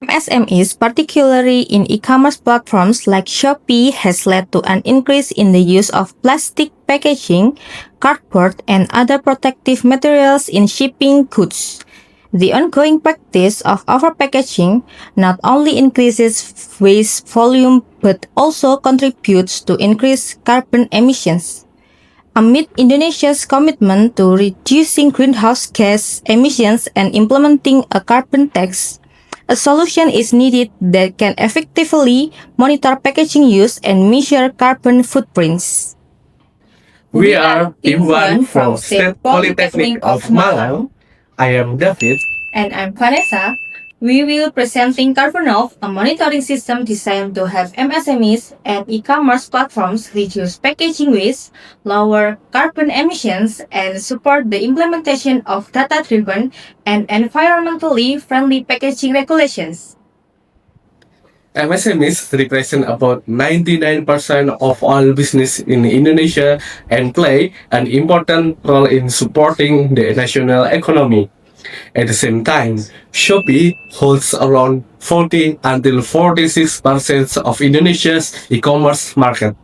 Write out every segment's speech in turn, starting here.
MSMEs, particularly in e-commerce platforms like Shopee, has led to an increase in the use of plastic packaging, cardboard, and other protective materials in shipping goods. The ongoing practice of overpackaging not only increases waste volume but also contributes to increased carbon emissions. Amid Indonesia's commitment to reducing greenhouse gas emissions and implementing a carbon tax, a solution is needed that can effectively monitor packaging use and measure carbon footprints. We are Team 1 from State Polytechnic of Malang. I am David. And I'm Vanessa. We will presenting Carbonov, a monitoring system designed to help MSMEs and e-commerce platforms reduce packaging waste, lower carbon emissions, and support the implementation of data-driven and environmentally friendly packaging regulations. MSMEs represent about 99% of all business in Indonesia and play an important role in supporting the national economy. At the same time, Shopee holds around 40 until 46% of Indonesia's e-commerce market,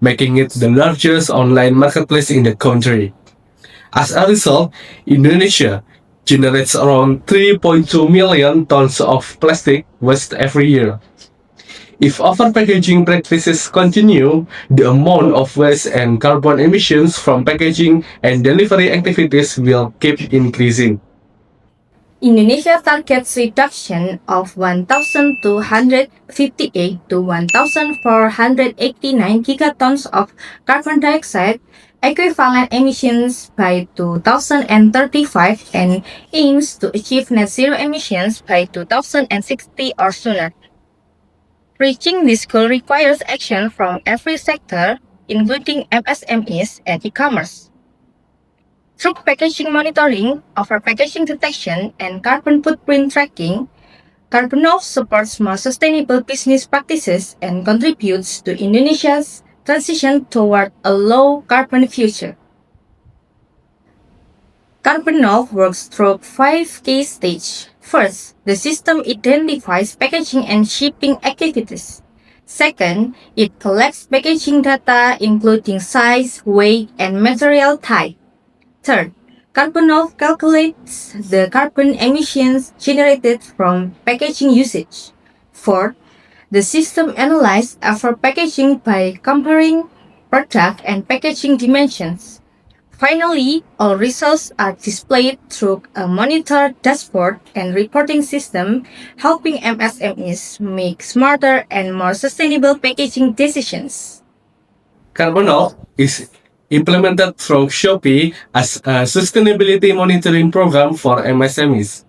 making it the largest online marketplace in the country. As a result, Indonesia generates around 3.2 million tons of plastic waste every year. If overpackaging practices continue, the amount of waste and carbon emissions from packaging and delivery activities will keep increasing. Indonesia targets reduction of 1,258 to 1,489 gigatons of carbon dioxide equivalent emissions by 2035 and aims to achieve net zero emissions by 2060 or sooner. Reaching this goal requires action from every sector, including MSMEs and e-commerce. Through packaging monitoring, overpackaging detection, and carbon footprint tracking, Carbonov supports more sustainable business practices and contributes to Indonesia's transition toward a low-carbon future. Carbonov works through 5 key stages. First, the system identifies packaging and shipping activities. Second, it collects packaging data including size, weight, and material type. Third, Carbonov calculates the carbon emissions generated from packaging usage. Fourth, the system analyzes packaging by comparing product and packaging dimensions. Finally, all results are displayed through a monitor dashboard and reporting system, helping MSMEs make smarter and more sustainable packaging decisions. Carbonol is implemented through Shopee as a sustainability monitoring program for MSMEs.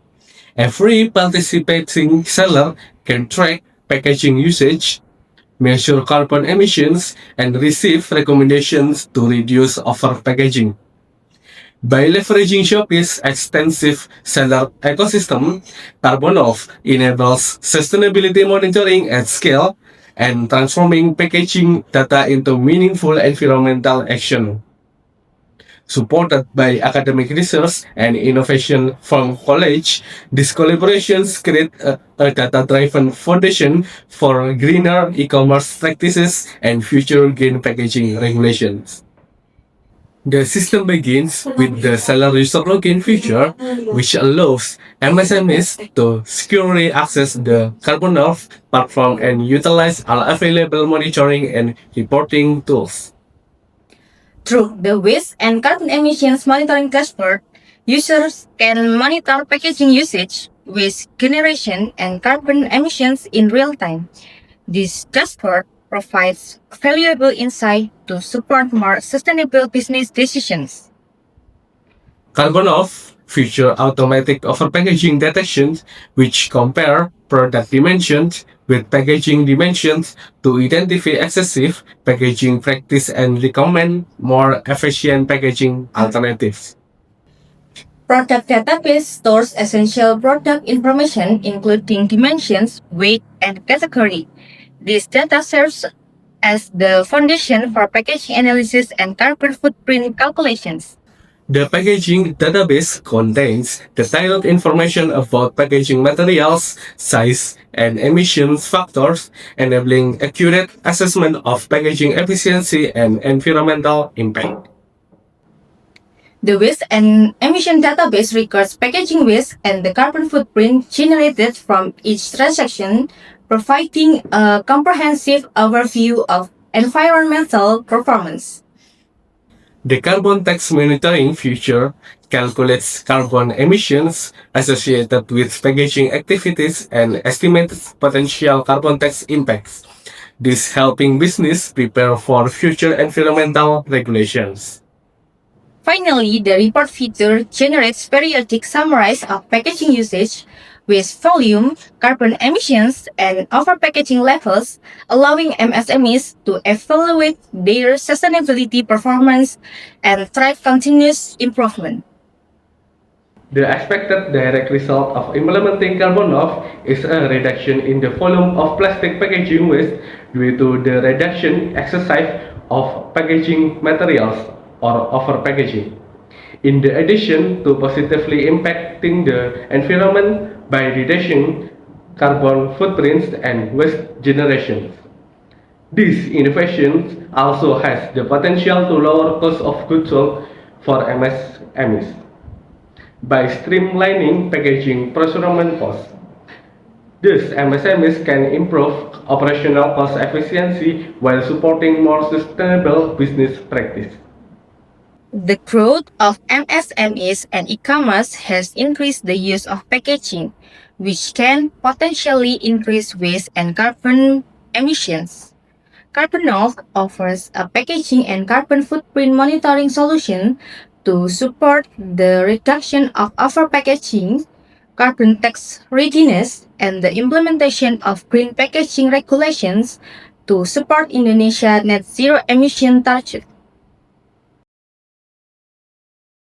Every participating seller can track packaging usage, measure carbon emissions, and receive recommendations to reduce overpackaging. By leveraging Shopee's extensive seller ecosystem, Carbonov enables sustainability monitoring at scale and transforming packaging data into meaningful environmental action. Supported by academic research and innovation from college, these collaborations create a data-driven foundation for greener e-commerce practices and future green packaging regulations. The system begins with the seller user login feature, which allows MSMEs to securely access the Carbonov platform and utilize all available monitoring and reporting tools. Through the waste and carbon emissions monitoring dashboard, users can monitor packaging usage, waste generation, and carbon emissions in real time. This dashboard provides valuable insight to support more sustainable business decisions. Carbonov feature automatic overpackaging detection, which compare product dimensions with packaging dimensions to identify excessive packaging practice and recommend more efficient packaging alternatives. Product database stores essential product information including dimensions, weight, and category. This data serves as the foundation for packaging analysis and carbon footprint calculations. The packaging database contains detailed information about packaging materials, size, and emissions factors, enabling accurate assessment of packaging efficiency and environmental impact. The waste and emission database records packaging waste and the carbon footprint generated from each transaction, providing a comprehensive overview of environmental performance. The carbon tax monitoring feature calculates carbon emissions associated with packaging activities and estimates potential carbon tax impacts. This helping business prepare for future environmental regulations. Finally, the report feature generates periodic summaries of packaging usage, waste volume, carbon emissions, and over-packaging levels, allowing MSMEs to evaluate their sustainability performance and drive continuous improvement. The expected direct result of implementing Carbon-off is a reduction in the volume of plastic packaging waste due to the reduction exercise of packaging materials or over-packaging. In addition to positively impacting the environment by reducing carbon footprints and waste generation. This innovation also has the potential to lower cost of goods sold for MSMEs by streamlining packaging procurement costs. Thus, MSMEs can improve operational cost efficiency while supporting more sustainable business practice. The growth of MSMEs and e-commerce has increased the use of packaging, which can potentially increase waste and carbon emissions. Carbon-off offers a packaging and carbon footprint monitoring solution to support the reduction of over-packaging, carbon tax readiness, and the implementation of green packaging regulations to support Indonesia net zero emission target.